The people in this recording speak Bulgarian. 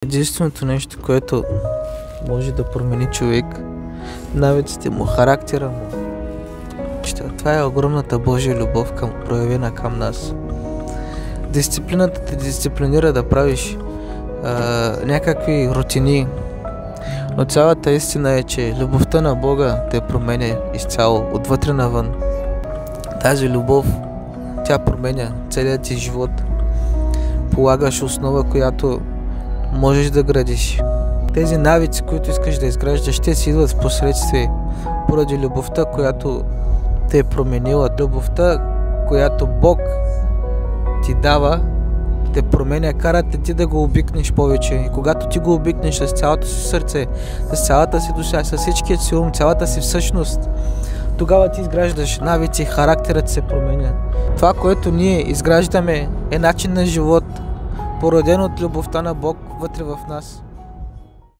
Единственото нещо, което може да промени човек, навиците му, характера му, това е огромната Божия любов, проявена към нас. Дисциплината те дисциплинира да правиш някакви рутини, но цялата истина е, че любовта на Бога те променя изцяло, отвътре навън. Тази любов, тя променя целият ти живот. Полагаш основа, която можеш да градиш. Тези навици, които искаш да изграждаш, ще си идват в последствие поради любовта, която те е променила. Любовта, която Бог ти дава, те променя, карате ти да го обикнеш повече. И когато ти го обикнеш с цялото си сърце, с цялата си душа, с всичкият си ум, цялата си всъщност, тогава ти изграждаш навици, характерът се променя. Това, което ние изграждаме, е начин на живот, породен от любовта на Бог вътре в нас.